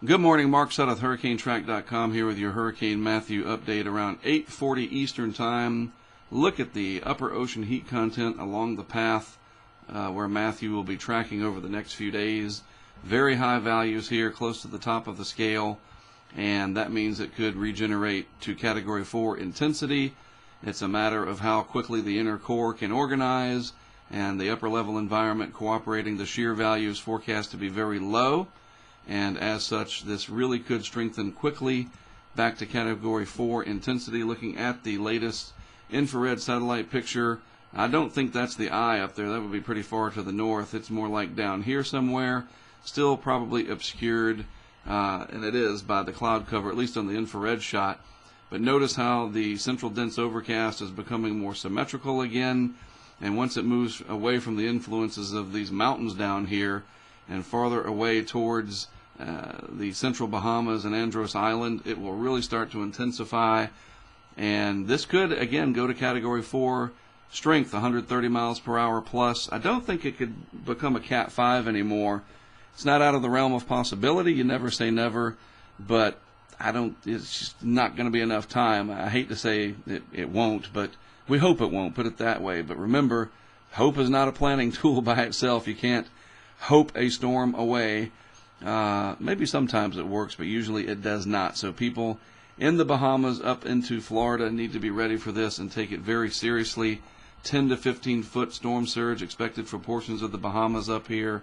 Good morning, Mark Sudduth, HurricaneTrack.com here with your Hurricane Matthew update around 8:40 Eastern Time. Look at the upper ocean heat content along the path where Matthew will be tracking over the next few days. Very high values here, close to the top of the scale, and that means it could regenerate to Category 4 intensity. It's a matter of how quickly the inner core can organize, and the upper level environment cooperating. The shear values forecast to be very low, and as such this really could strengthen quickly back to Category 4 intensity. Looking at the latest infrared satellite picture, I don't think that's the eye up there. That would be pretty far to the north. It's more like down here somewhere, still probably obscured, and it is, by the cloud cover, at least on the infrared shot. But notice how the central dense overcast is becoming more symmetrical again, and once it moves away from the influences of these mountains down here and farther away towards the central Bahamas and Andros Island, it will really start to intensify, and this could again go to Category 4 strength, 130 miles per hour plus. I don't think it could become a Cat 5 anymore. It's not out of the realm of possibility. You never say never, but it's just not going to be enough time. I hate to say it won't, but we hope it won't, put it that way. But remember, hope is not a planning tool by itself. You can't hope a storm away. Maybe sometimes it works, but usually it does not. So people in the Bahamas up into Florida need to be ready for this and take it very seriously. 10 to 15 foot storm surge expected for portions of the Bahamas up here,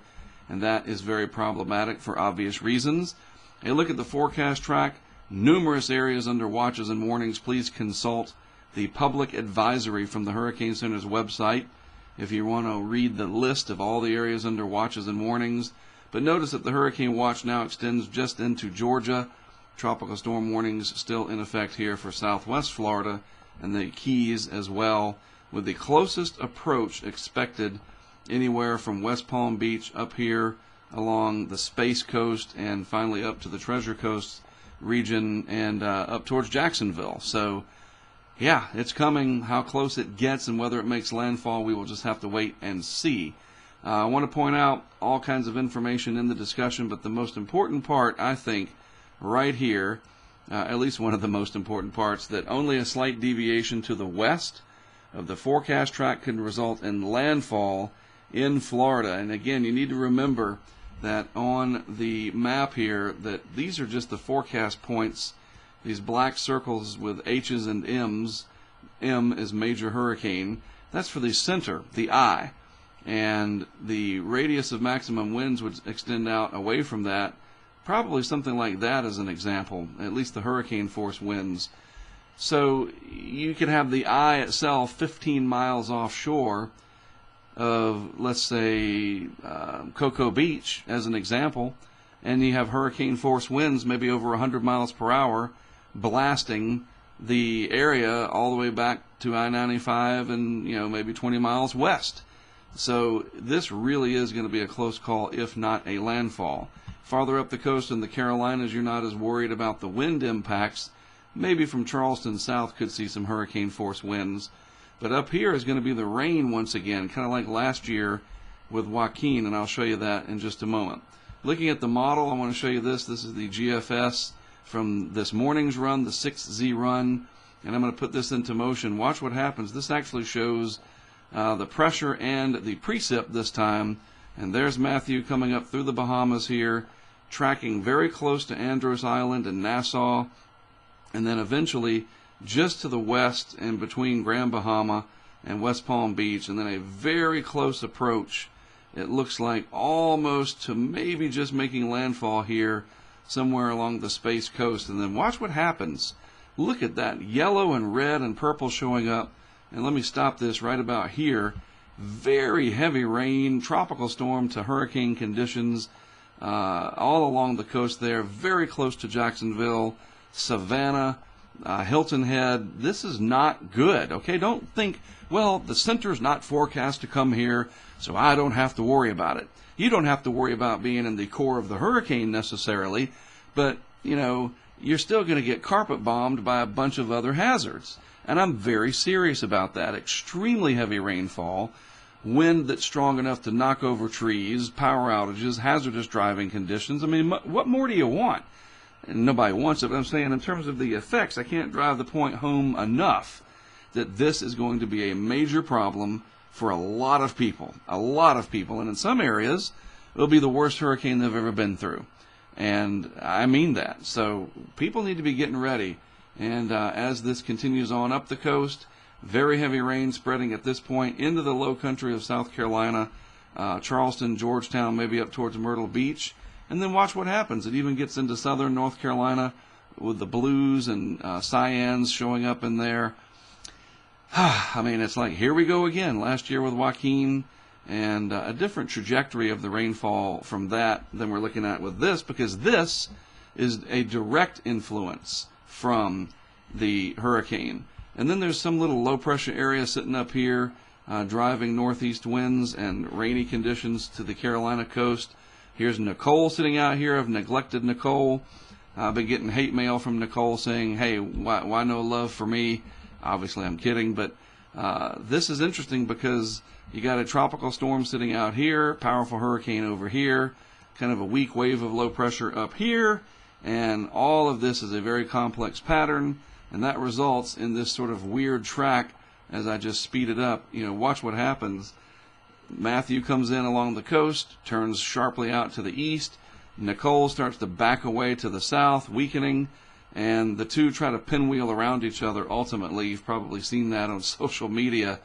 and that is very problematic for obvious reasons. A look at the forecast track. Numerous areas under watches and warnings. Please consult the public advisory from the Hurricane Center's website if you want to read the list of all the areas under watches and warnings. But notice that the hurricane watch now extends just into Georgia. Tropical storm warnings still in effect here for southwest Florida and the Keys as well, with the closest approach expected anywhere from West Palm Beach up here along the Space Coast and finally up to the Treasure Coast region and up towards Jacksonville. So yeah, it's coming. How close it gets and whether it makes landfall, we will just have to wait and see. I want to point out all kinds of information in the discussion, but the most important part, I think, right here, at least one of the most important parts, that only a slight deviation to the west of the forecast track can result in landfall in Florida. And again, you need to remember that on the map here, that these are just the forecast points, these black circles with H's and M's. M is major hurricane. That's for the center, the eye. And the radius of maximum winds would extend out away from that, probably something like that as an example, at least the hurricane force winds. So you could have the eye itself 15 miles offshore of, let's say, Cocoa Beach as an example, and you have hurricane force winds maybe over 100 miles per hour blasting the area all the way back to I-95 and maybe 20 miles west. So this really is going to be a close call, if not a landfall. Farther up the coast in the Carolinas, you're not as worried about the wind impacts. Maybe from Charleston south could see some hurricane force winds. But up here is going to be the rain once again, kind of like last year with Joaquin, and I'll show you that in just a moment. Looking at the model, I want to show you this. This is the GFS from this morning's run, the 6Z run, and I'm going to put this into motion. Watch what happens. This actually shows the pressure and the precip this time, and there's Matthew coming up through the Bahamas here, tracking very close to Andros Island and Nassau, and then eventually just to the west and between Grand Bahama and West Palm Beach, and then a very close approach. It looks like almost to maybe just making landfall here somewhere along the Space Coast. And then watch what happens. Look at that yellow and red and purple showing up. And let me stop this right about here. Very heavy rain, tropical storm to hurricane conditions all along the coast there, very close to Jacksonville, Savannah, Hilton Head. This is not good, okay? Don't think, well, the center's not forecast to come here, so I don't have to worry about it. You don't have to worry about being in the core of the hurricane necessarily, but, you're still going to get carpet bombed by a bunch of other hazards. And I'm very serious about that. Extremely heavy rainfall, wind that's strong enough to knock over trees, power outages, hazardous driving conditions. I mean, what more do you want? And nobody wants it, but I'm saying in terms of the effects, I can't drive the point home enough that this is going to be a major problem for a lot of people, and in some areas, it'll be the worst hurricane they've ever been through. And I mean that. So people need to be getting ready. And as this continues on up the coast, very heavy rain spreading at this point into the low country of South Carolina, Charleston, Georgetown, maybe up towards Myrtle Beach. And then watch what happens. It even gets into southern North Carolina with the blues and cyans showing up in there. I mean, it's like, here we go again. Last year with Joaquin, and a different trajectory of the rainfall from that than we're looking at with this, because this is a direct influence from the hurricane. And then there's some little low pressure area sitting up here, driving northeast winds and rainy conditions to the Carolina coast. Here's Nicole sitting out here. I've neglected Nicole. I've been getting hate mail from Nicole saying, hey, why no love for me? Obviously, I'm kidding, but this is interesting because you got a tropical storm sitting out here, powerful hurricane over here, kind of a weak wave of low pressure up here, and all of this is a very complex pattern, and that results in this sort of weird track as I just speed it up. You know, watch what happens. Matthew comes in along the coast, turns sharply out to the east. Nicole starts to back away to the south, weakening, and the two try to pinwheel around each other ultimately. You've probably seen that on social media.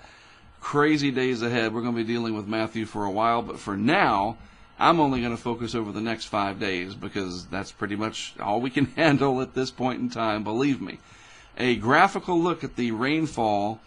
Crazy days ahead. We're going to be dealing with Matthew for a while, but for now, I'm only going to focus over the next 5 days because that's pretty much all we can handle at this point in time, believe me. A graphical look at the rainfall,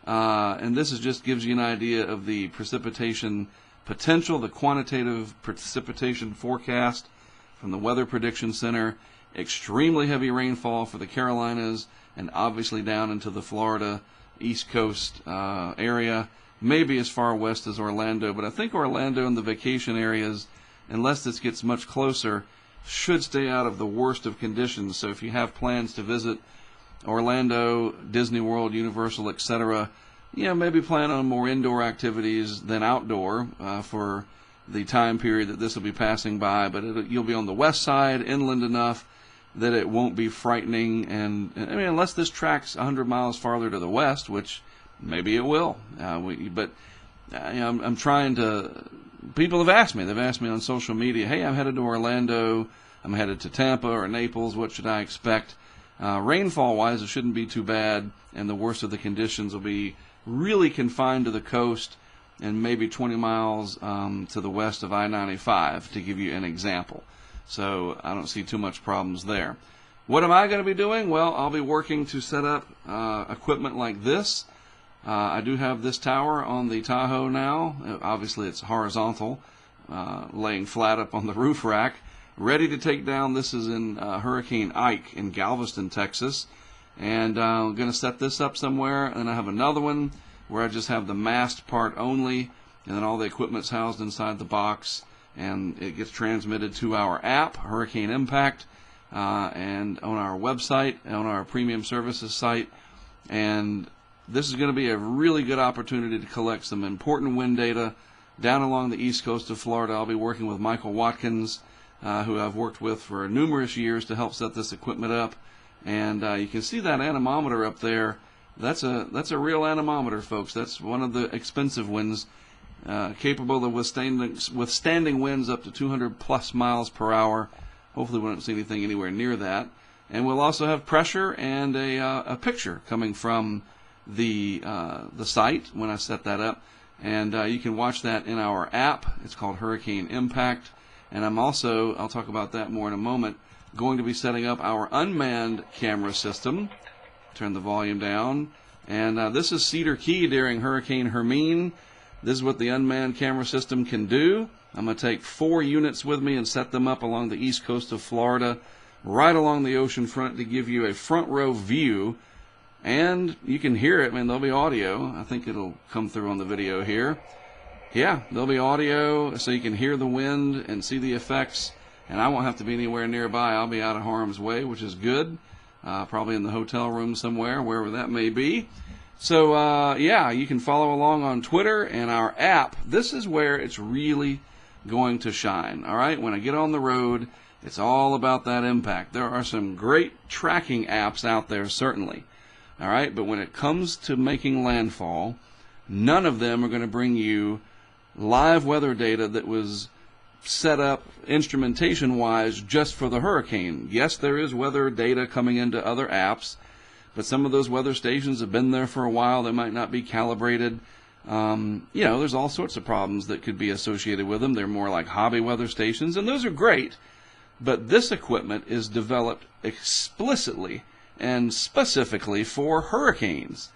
and this just gives you an idea of the precipitation potential, the quantitative precipitation forecast from the Weather Prediction Center. Extremely heavy rainfall for the Carolinas and obviously down into the Florida East Coast area, maybe as far west as Orlando. But I think Orlando and the vacation areas, unless this gets much closer, should stay out of the worst of conditions. So if you have plans to visit Orlando, Disney World, Universal, etc., maybe plan on more indoor activities than outdoor for the time period that this will be passing by. But you'll be on the west side, inland enough that it won't be frightening. And I mean, unless this tracks 100 miles farther to the west, which maybe it will. I'm trying to. People have asked me. They've asked me on social media, "Hey, I'm headed to Orlando. I'm headed to Tampa or Naples. What should I expect?" Rainfall-wise, it shouldn't be too bad, and the worst of the conditions will be really confined to the coast and maybe 20 miles to the west of I-95, to give you an example. So I don't see too much problems there. What am I going to be doing? Well, I'll be working to set up equipment like this. I do have this tower on the Tahoe now. Obviously, it's horizontal, laying flat up on the roof rack, ready to take down. This is in Hurricane Ike in Galveston, Texas. And I'm going to set this up somewhere. And I have another one where I just have the mast part only, and then all the equipment's housed inside the box. And it gets transmitted to our app, Hurricane Impact, and on our website, on our premium services site. And this is going to be a really good opportunity to collect some important wind data down along the east coast of Florida. I'll be working with Michael Watkins, who I've worked with for numerous years to help set this equipment up. And you can see that anemometer up there. That's a real anemometer, folks. That's one of the expensive ones, capable of withstanding winds up to 200 plus miles per hour. Hopefully we won't see anything anywhere near that. And we'll also have pressure and a picture coming from the site when I set that up. And you can watch that in our app. It's called Hurricane Impact. And I'll talk about that more in a moment, going to be setting up our unmanned camera system. Turn the volume down. And this is Cedar Key during Hurricane Hermine. This is what the unmanned camera system can do. I'm going to take 4 units with me and set them up along the east coast of Florida, right along the ocean front, to give you a front row view. And you can hear it. I mean, there'll be audio. I think it'll come through on the video here. Yeah, there'll be audio so you can hear the wind and see the effects. And I won't have to be anywhere nearby. I'll be out of harm's way, which is good. Probably in the hotel room somewhere, wherever that may be. So, yeah, you can follow along on Twitter and our app. This is where it's really going to shine, all right? When I get on the road, it's all about that impact. There are some great tracking apps out there, certainly, all right? But when it comes to making landfall, none of them are going to bring you live weather data that was set up instrumentation-wise just for the hurricane. Yes, there is weather data coming into other apps, but some of those weather stations have been there for a while. They might not be calibrated. There's all sorts of problems that could be associated with them. They're more like hobby weather stations, and those are great. But this equipment is developed explicitly and specifically for hurricanes.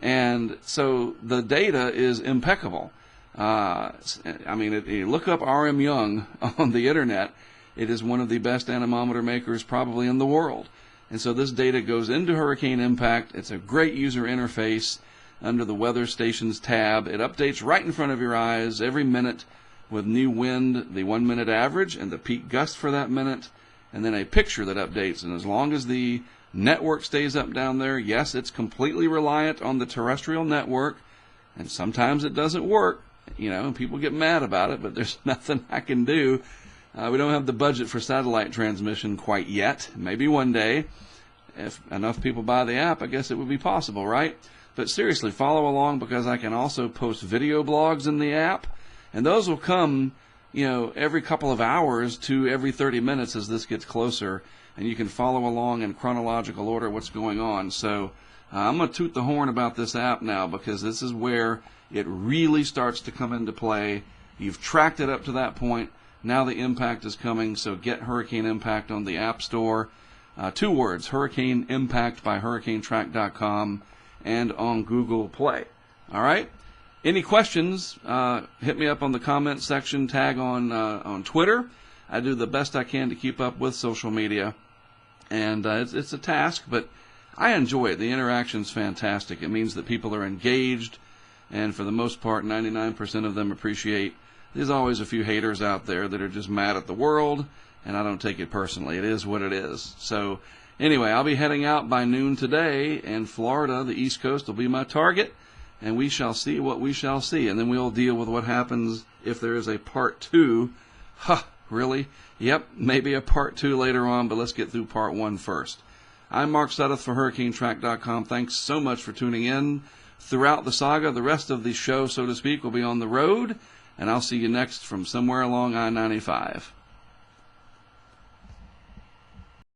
And so the data is impeccable. You look up R.M. Young on the internet. It is one of the best anemometer makers probably in the world. And so this data goes into Hurricane Impact. It's a great user interface under the Weather Stations tab. It updates right in front of your eyes every minute with new wind, the 1 minute average, and the peak gust for that minute, and then a picture that updates. And as long as the network stays up down there, yes, it's completely reliant on the terrestrial network, and sometimes it doesn't work, and people get mad about it, but there's nothing I can do. We don't have the budget for satellite transmission quite yet. Maybe one day, if enough people buy the app, I guess it would be possible, right? But seriously, follow along, because I can also post video blogs in the app, and those will come, every couple of hours to every 30 minutes as this gets closer, and you can follow along in chronological order what's going on. So I'm going to toot the horn about this app now, because this is where it really starts to come into play. You've tracked it up to that point. Now the impact is coming, so get Hurricane Impact on the App Store. 2 words, Hurricane Impact by HurricaneTrack.com, and on Google Play. All right? Any questions, hit me up on the comment section, tag on Twitter. I do the best I can to keep up with social media, and it's a task, but I enjoy it. The interaction's fantastic. It means that people are engaged, and for the most part, 99% of them appreciate. There's always a few haters out there that are just mad at the world, and I don't take it personally. It is what it is. So anyway, I'll be heading out by noon today, and Florida, the East Coast, will be my target, and we shall see what we shall see. And then we'll deal with what happens if there is a part 2. Really? Yep, maybe a part 2 later on, but let's get through part 1 first. I'm Mark Sudduth for HurricaneTrack.com. Thanks so much for tuning in throughout the saga. The rest of the show, so to speak, will be on the road, and I'll see you next from somewhere along I-95.